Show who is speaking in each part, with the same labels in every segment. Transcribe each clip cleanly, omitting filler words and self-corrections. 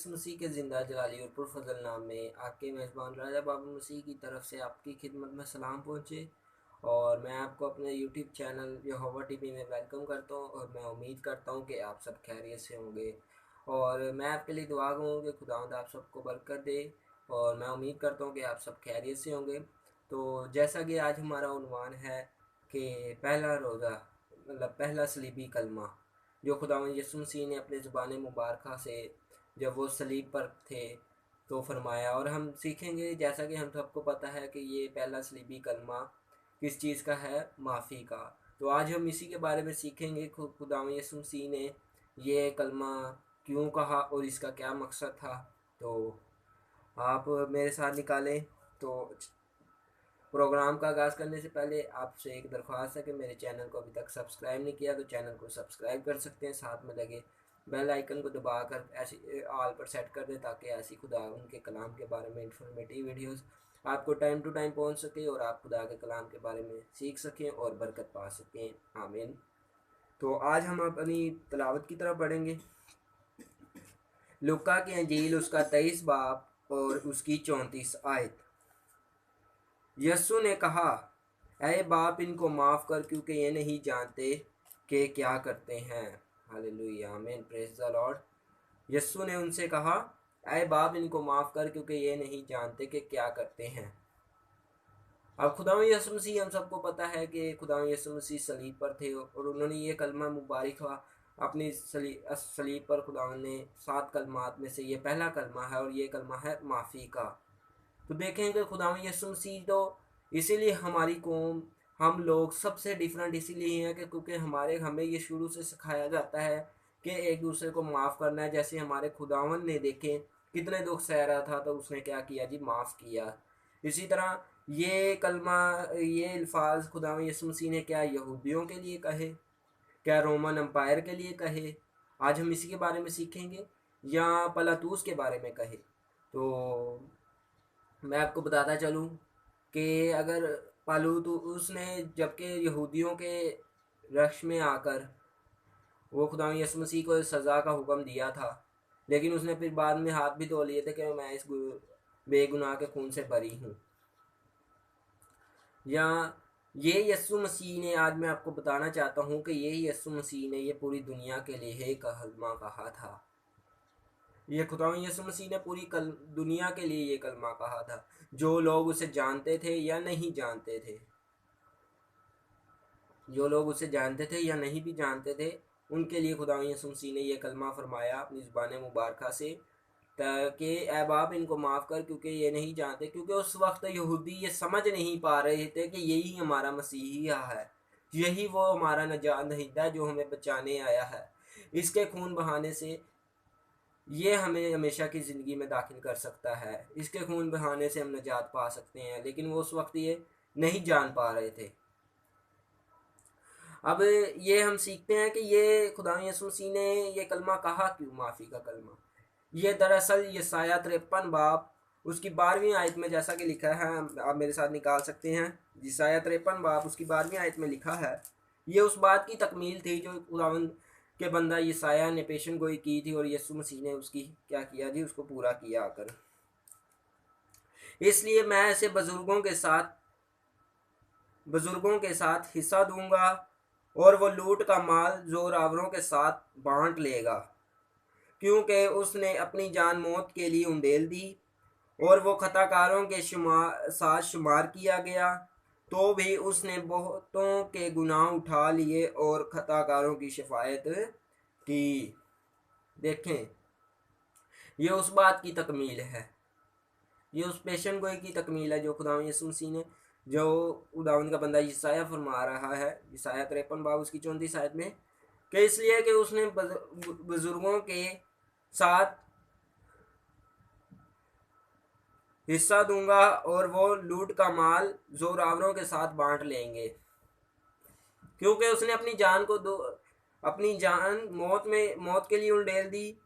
Speaker 1: यीशु मसीह के ज़िंदा जलाली और पुरफज़ल नाम में आपके मेज़बान राजा बाबू मसीह की तरफ से आपकी खिदमत में सलाम पहुँचे। और मैं आपको अपने यूट्यूब चैनल यहोवा टीवी में वेलकम करता हूँ और मैं उम्मीद करता हूँ कि आप सब खैरियत से होंगे। और मैं आपके लिए दुआ करूँ कि खुदावंद आप सबको बरकत दे। और मैं उम्मीद करता हूँ कि आप सब खैरियत से होंगे। तो जैसा कि आज हमारा उन्वान है कि पहला रोज़ा मतलब पहला सलीबी कलमा जो खुदावंद यीशु मसीह ने अपने ज़ुबान मुबारक से जब वो सलीब पर थे तो फरमाया। और हम सीखेंगे जैसा कि हम सबको पता है कि ये पहला सलीबी कलमा किस चीज़ का है, माफ़ी का। तो आज हम इसी के बारे में सीखेंगे खुदावंद यीशु मसीह ने ये कलमा क्यों कहा और इसका क्या मकसद था। तो आप मेरे साथ निकालें। तो प्रोग्राम का आगाज़ करने से पहले आपसे एक दरख्वास्त है कि मेरे चैनल को अभी तक सब्सक्राइब नहीं किया तो चैनल को सब्सक्राइब कर सकते हैं, साथ में लगे बेल आइकन को दबाकर ऐसे ऑल पर सेट कर दें ताकि ऐसी खुदा उनके कलाम के बारे में इंफॉर्मेटिव वीडियोस आपको टाइम टू टाइम पहुंच सके और आप खुदा के कलाम के बारे में सीख सकें और बरकत पा सकें। आमीन। तो आज हम अपनी तलावत की तरफ बढ़ेंगे। लुका की अंजील उसका 23 बाब और उसकी 34 आयत। यस्सु ने कहा, ऐ बाप इनको माफ़ कर क्योंकि ये नहीं जानते कि क्या करते हैं। हालेलुया, आमीन, प्रेज द लॉर्ड। यस्सु ने उनसे कहा, ऐ बाप इनको माफ़ कर क्योंकि ये नहीं जानते कि क्या करते हैं। अब खुदावंद यीशु मसीह, हम सबको पता है कि खुदावंद यीशु मसीह सलीब पर थे और उन्होंने ये कलमा मुबारक अपनी सलीब पर खुदावंद ने 7 कलमात में से ये पहला कलमा है और ये कलमा है माफ़ी का। तो देखेंगे खुदावंद यीशु मसीह तो इसीलिए हमारी कौम, हम लोग सबसे डिफरेंट इसीलिए हैं कि क्योंकि हमें ये शुरू से सिखाया जाता है कि एक दूसरे को माफ़ करना है। जैसे हमारे खुदावंद ने देखे कितने दुख सह रहा था तो उसने क्या किया जी, माफ़ किया। इसी तरह ये कलमा, ये अल्फाज खुदावंद यीशु मसीह ने क्या यहूदियों के लिए कहे, क्या रोमन अम्पायर के लिए कहे, आज हम इसी के बारे में सीखेंगे, या पलातूस के बारे में कहे। तो मैं आपको बताता चलूँ कि अगर पालूतूस ने जबकि यहूदियों के रक्ष में आकर वो खुदावंद यीशु मसीह को सज़ा का हुक्म दिया था, लेकिन उसने फिर बाद में हाथ भी धो लिए थे कि मैं इस बेगुनाह के खून से बरी हूँ। या ये यीशु मसीह ने, आज मैं आपको बताना चाहता हूँ कि ये यीशु मसीह ने ये पूरी दुनिया के लिए है कलमा कहा था। ये खुदावंद यीशु मसीह ने पूरी दुनिया के लिए ये कलमा कहा था, जो लोग उसे जानते थे या नहीं जानते थे। जो लोग उसे जानते थे या नहीं भी जानते थे उनके लिए खुदावंद यीशु मसीह ने ये कलमा फरमाया अपनी ज़ुबान मुबारक से, ताकि ऐ बाप इनको माफ़ कर क्योंकि ये नहीं जानते। क्योंकि उस वक्त यहूदी ये समझ नहीं पा रहे थे कि यही हमारा मसीहा है, यही वो हमारा नजात दहिंदा है जो हमें बचाने आया है। इसके खून बहाने से ये हमें हमेशा की ज़िंदगी में दाखिल कर सकता है, इसके खून बहाने से हम नजात पा सकते हैं। लेकिन वो उस वक्त ये नहीं जान पा रहे थे। अब ये हम सीखते हैं कि ये खुदा यीशु मसीह ने ये कलमा कहा क्यों, माफ़ी का कलमा। ये दरअसल यशायाह 53 बाब उसकी 12वीं आयत में जैसा कि लिखा है, आप मेरे साथ निकाल सकते हैं। यशायाह 53 बाब उसकी 12वीं आयत में लिखा है। ये उस बात की तकमील थी जो खुदावंद के बंदा यशायाह ने पेशन गोई की थी और यीशु मसीह ने उसकी क्या किया जी, उसको पूरा किया आकर। इसलिए मैं ऐसे बुजुर्गों के साथ हिस्सा दूंगा और वो लूट का माल जोरावरों के साथ बांट लेगा, क्योंकि उसने अपनी जान मौत के लिए उंडेल दी और वो खताकारों के साथ शुमार किया गया। तो भी उसने बहुतों के गुनाह उठा लिए और खताकारों की शफायत की। देखें, ये उस बात की तकमील है, ये उस पेशन गोई की तकमील है जो खुदावंद यीशु मसीह ने, जो खुदावंद का बंदा यशायाह फरमा रहा है यशायाह 53 बाब उसकी 34 आयत में, कि इसलिए कि उसने बुजुर्गों के साथ हिस्सा दूंगा और वो लूट का माल जोरावरों के साथ बांट लेंगे, क्योंकि उसने अपनी जान मौत के लिए उंडेल दी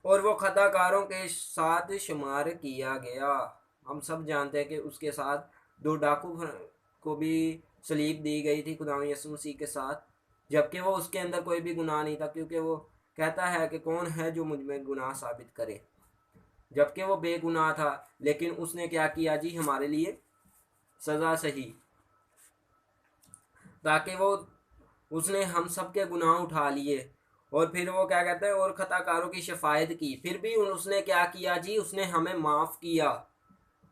Speaker 1: और वो खताकारों के साथ शुमार किया गया। हम सब जानते हैं कि उसके साथ 2 डाकू को भी सलीब दी गई थी खुदावंद यीशु मसीह के साथ, जबकि वो उसके अंदर कोई भी गुनाह नहीं था, क्योंकि वो कहता है कि कौन है जो मुझ में गुनाह साबित करे। जबकि वो बेगुनाह था, लेकिन उसने क्या किया जी, हमारे लिए सज़ा सही, ताकि वो उसने हम सब के गुनाह उठा लिए। और फिर वो क्या कहते हैं, और खताकारों की शफायत की। फिर भी उसने क्या किया जी, उसने हमें माफ़ किया,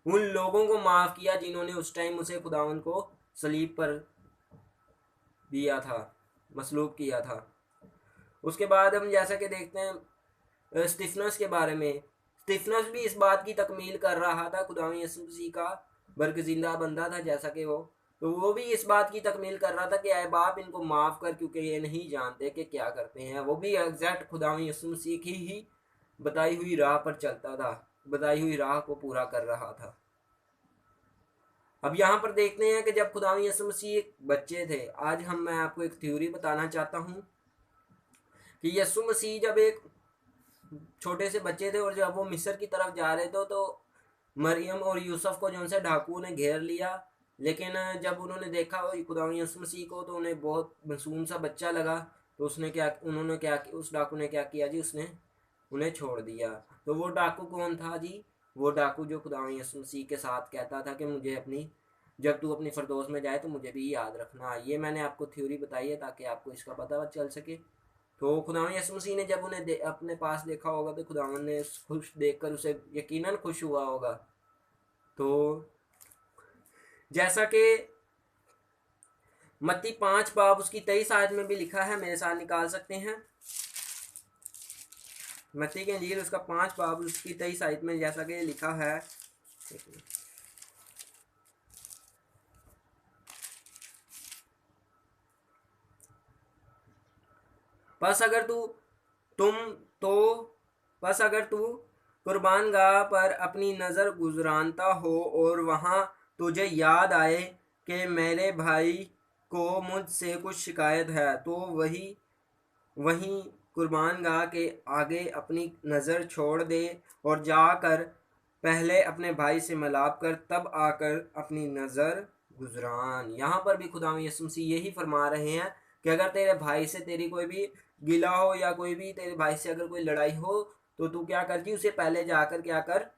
Speaker 1: उन लोगों को माफ़ किया जिन्होंने उस टाइम उसे खुदावन को सलीब पर दिया था, मसलूब किया था। उसके बाद हम जैसा कि देखते हैं स्टीफनस के बारे में। स्टीफनस भी इस बात की तकमील कर रहा था, खुदावन यीशु मसीह का बरगजिंदा बंदा था जैसा कि वो, तो वो भी इस बात की तकमील कर रहा था कि ऐ बाप इनको माफ़ कर, क्योंकि ये नहीं जानते कि क्या करते हैं। वो भी एग्जैक्ट खुदावन यीशु मसीह की ही बताई हुई राह पर चलता था, बताई हुई राह को पूरा कर रहा था। अब यहाँ पर देखते हैं कि जब खुदावन यीशु मसीह एक बच्चे थे, आज मैं आपको एक थ्योरी बताना चाहता हूँ कि यीशु मसीह जब एक छोटे से बच्चे थे और जब वो मिस्र की तरफ जा रहे थे, तो मरियम और यूसुफ को जो उनसे डाकुओं ने घेर लिया। लेकिन जब उन्होंने देखा खुदावन यीशु मसीह को, तो उन्हें बहुत मासूम सा बच्चा लगा। तो उन्होंने क्या, उस डाकू ने क्या किया जी, उसने उन्हें छोड़ दिया। तो वो डाकू कौन था जी? वो डाकू जो खुदावन यीशु मसीह के साथ कहता था कि मुझे अपनी, जब तू अपनी फरदौस में जाए तो मुझे भी याद रखना। ये मैंने आपको थ्योरी बताई है ताकि आपको इसका पता चल सके। तो खुदावन यीशु मसीह ने जब उन्हें अपने पास देखा होगा, तो खुदावन ने खुश देखकर उसे यकीनन खुश हुआ होगा। तो जैसा कि मत्ती 5 बाब उसकी 23 आयत में भी लिखा है, मेरे साथ निकाल सकते हैं। मत्ती की इंजील उसका 5 बाब उसकी 23 आयत में जैसा कि लिखा है, बस अगर तू तुम तो बस अगर तू कुर्बान गाह पर अपनी नज़र गुजरानता हो और वहाँ तुझे याद आए कि मेरे भाई को मुझसे कुछ शिकायत है, तो वहीं कुर्बान गाह के आगे अपनी नज़र छोड़ दे और जाकर पहले अपने भाई से मिलाप कर, तब आकर अपनी नज़र गुजरान। यहाँ पर भी खुदा यीशु मसीह यही फरमा रहे हैं कि अगर तेरे भाई से तेरी कोई भी गिला हो, या कोई भी तेरे भाई से अगर कोई लड़ाई हो, तो तू क्या कर जी, उसे पहले जाकर क्या कर,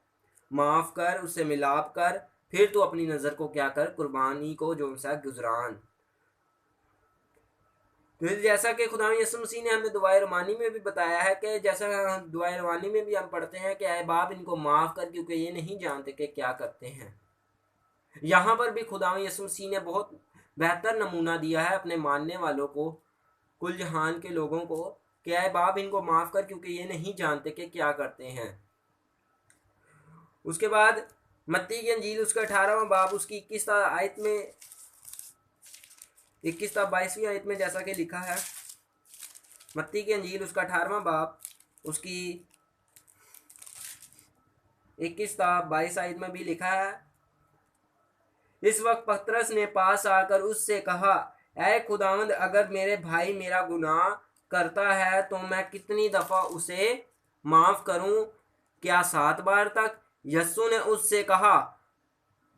Speaker 1: माफ़ कर, उससे मिलाप कर, फिर तू अपनी नज़र को क्या कर, कुर्बानी को जो सा गुजरान। फिर जैसा कि खुदा यीशु मसीह ने हमें दुआए रवानी में भी बताया है कि जैसा दुआए रवानी में भी हम पढ़ते हैं कि ऐ बाप इनको माफ़ कर, क्योंकि ये नहीं जानते कि क्या करते हैं। यहाँ पर भी खुदा यीशु मसीह ने बहुत बेहतर नमूना दिया है अपने मानने वालों को, कुल जहान के लोगों को, कि ऐ बाप इनको माफ़ कर, क्योंकि ये नहीं जानते कि क्या करते हैं। उसके बाद मत्ती की अंजील उसका 18वां बाब उसकी 21 आयत में 22वीं आयत में जैसा कि लिखा है, मत्ती की अंजील उसका 18वां बाब उसकी 21-22 आयत में भी लिखा है, इस वक्त पतरस ने पास आकर उससे कहा, ऐ खुदावंद, अगर मेरे भाई मेरा गुनाह करता है तो मैं कितनी दफ़ा उसे माफ़ करूं? क्या 7 बार तक? यस्सु ने उससे कहा,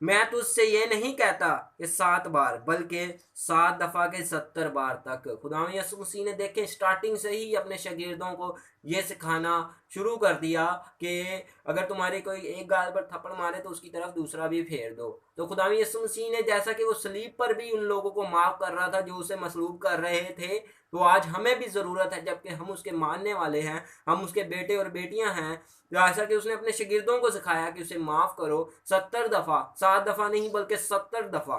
Speaker 1: मैं तुझसे ये नहीं कहता कि 7 बार, बल्कि 7 दफ़ा के 70 बार तक। खुदा यीशु मसीह ने देखें स्टार्टिंग से ही अपने शागिर्दों को ये सिखाना शुरू कर दिया कि अगर तुम्हारे कोई एक गाल पर थप्पड़ मारे तो उसकी तरफ दूसरा भी फेर दो। तो खुदा यीशु मसीह ने जैसा कि वो सलीब पर भी उन लोगों को माफ़ कर रहा था जो उसे मसलूब कर रहे थे, तो आज हमें भी ज़रूरत है, जबकि हम उसके मानने वाले हैं, हम उसके बेटे और बेटियां हैं, तो ऐसा कि उसने अपने शागिर्दों को सिखाया कि उसे माफ़ करो 70 दफ़ा, 7 दफ़ा नहीं बल्कि 70 दफ़ा।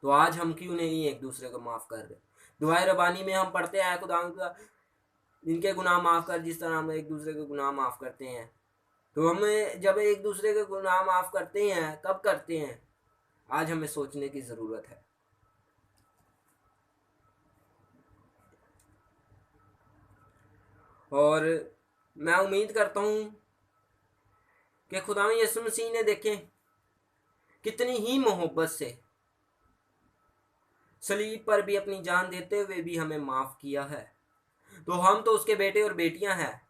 Speaker 1: तो आज हम क्यों नहीं एक दूसरे को माफ़ कर रहे? दुआए रबानी में हम पढ़ते हैं, खुदा इनके गुनाह माफ़ कर जिस तरह हम एक दूसरे के गुनाह माफ़ करते हैं। तो हमें जब एक दूसरे के गुनाह माफ़ करते हैं, कब करते हैं? आज हमें सोचने की ज़रूरत है। और मैं उम्मीद करता हूँ कि खुदा यीशु मसीह ने देखें कितनी ही मोहब्बत से सलीब पर भी अपनी जान देते हुए भी हमें माफ़ किया है। तो हम तो उसके बेटे और बेटियां हैं,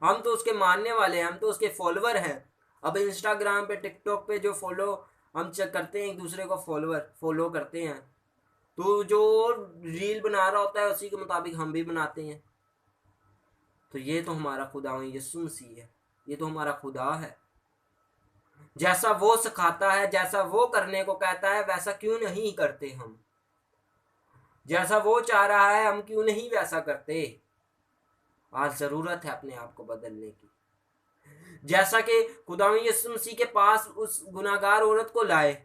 Speaker 1: हम तो उसके मानने वाले हैं, हम तो उसके फॉलोवर हैं। अब इंस्टाग्राम पे, टिकटॉक पे जो फॉलो हम चेक करते हैं, एक दूसरे को फॉलो करते हैं, तो जो रील बना रहा होता है उसी के मुताबिक हम भी बनाते हैं। तो ये तो हमारा खुदा यीशु मसीह है, ये तो हमारा खुदा है। जैसा वो सिखाता है, जैसा वो करने को कहता है, वैसा क्यों नहीं करते हम? जैसा वो चाह रहा है हम क्यों नहीं वैसा करते? आज जरूरत है अपने आप को बदलने की। जैसा कि खुदा यीशु मसीह के पास उस गुनाहगार औरत को लाए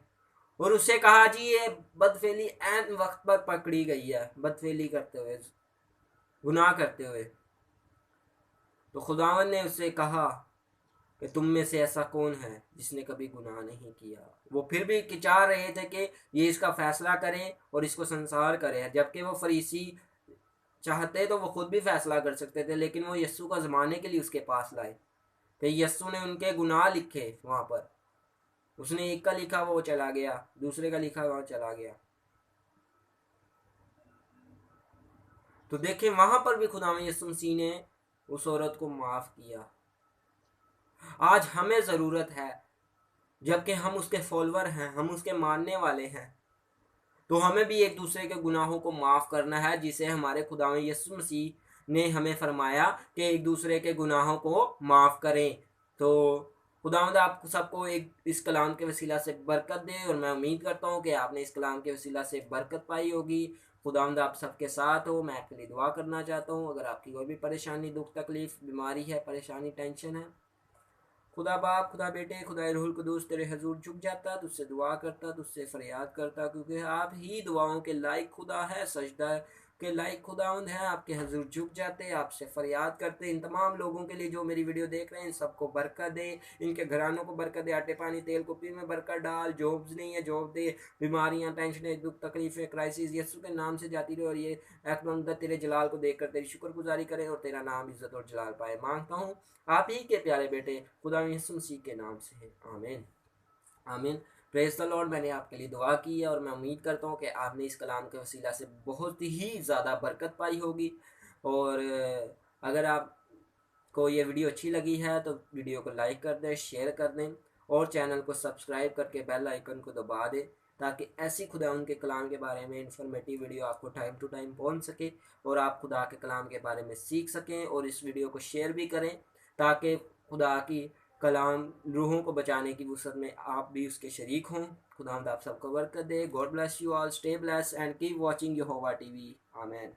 Speaker 1: और उससे कहा जी ये बदफेली ऐन वक्त पर पकड़ी गई है, बदफेली करते हुए, गुनाह करते हुए। तो खुदावन ने उससे कहा कि तुम में से ऐसा कौन है जिसने कभी गुनाह नहीं किया। वो फिर भी चाह रहे थे कि ये इसका फैसला करें और इसको संसार करें, जबकि वो फरीसी चाहते तो वो खुद भी फैसला कर सकते थे, लेकिन वो यस्सु का जमाने के लिए उसके पास लाए कि यस्सु ने उनके गुनाह लिखे वहां पर। उसने एक का लिखा वो चला गया, दूसरे का लिखा वहां चला गया। तो देखें वहां पर भी खुदा यीशु मसीह ने उस औरत को माफ किया। आज हमें ज़रूरत है, जबकि हम उसके फॉलोअर हैं, हम उसके मानने वाले हैं, तो हमें भी एक दूसरे के गुनाहों को माफ़ करना है, जिसे हमारे खुदा यीशु मसीह ने हमें फरमाया कि एक दूसरे के गुनाहों को माफ़ करें। तो खुदावंद आप सबको एक इस कलाम के वसीला से बरकत दे, और मैं उम्मीद करता हूँ कि आपने इस कलाम के वसीला से बरकत पाई होगी। खुदावंद आप सबके साथ हो। मैं आपके लिए दुआ करना चाहता हूँ। अगर आपकी कोई भी परेशानी, दुख, तकलीफ, बीमारी है, परेशानी, टेंशन है, खुदा बाप, खुदा बेटे, खुदा रूहुल कुदूस तेरे हजूर झुक जाता, तुझसे दुआ करता, तुझसे फरियाद करता, क्योंकि आप ही दुआओं के लायक खुदा है, सजदा के लायक खुदावंद है। आपके हजूर झुक जाते, आपसे फरियाद करते। इन तमाम लोगों के लिए जो मेरी वीडियो देख रहे हैं, इन सबको बरकत दे, इनके घरानों को बरकत दे, आटे पानी तेल कुपी में बरकत डाल। जॉब्स नहीं है, जॉब दे। बीमारियां, टेंशनें, दुख, तकलीफें, क्राइसिस यीशु के नाम से जाती रहे, और ये अकबर तेरे जलाल को देखकर तेरी शुक्रगुजारी करे और तेरा नाम इज्जत और जलाल पाए। मांगता हूँ आप ही के प्यारे बेटे खुदा यीशु मसीह के नाम से है, आमीन आमीन। Praise the Lord. मैंने आपके लिए दुआ की है और मैं उम्मीद करता हूँ कि आपने इस कलाम के वसीला से बहुत ही ज़्यादा बरकत पाई होगी। और अगर आपको ये वीडियो अच्छी लगी है तो वीडियो को लाइक कर दें, शेयर कर दें, और चैनल को सब्सक्राइब करके बेल आइकन को दबा दें, ताकि ऐसी खुदा उनके कलाम के बारे में इंफॉर्मेटिव वीडियो आपको टाइम टू टाइम पहुंच सके और आप खुदा के कलाम के बारे में सीख सकें। और इस वीडियो को शेयर भी करें, ताकि खुदा की कलाम रूहों को बचाने की वसअत में आप भी उसके शरीक हों। खुदा आप सबको बरकत दे। God bless you all, stay bless and keep watching यहोवा टीवी। आमीन।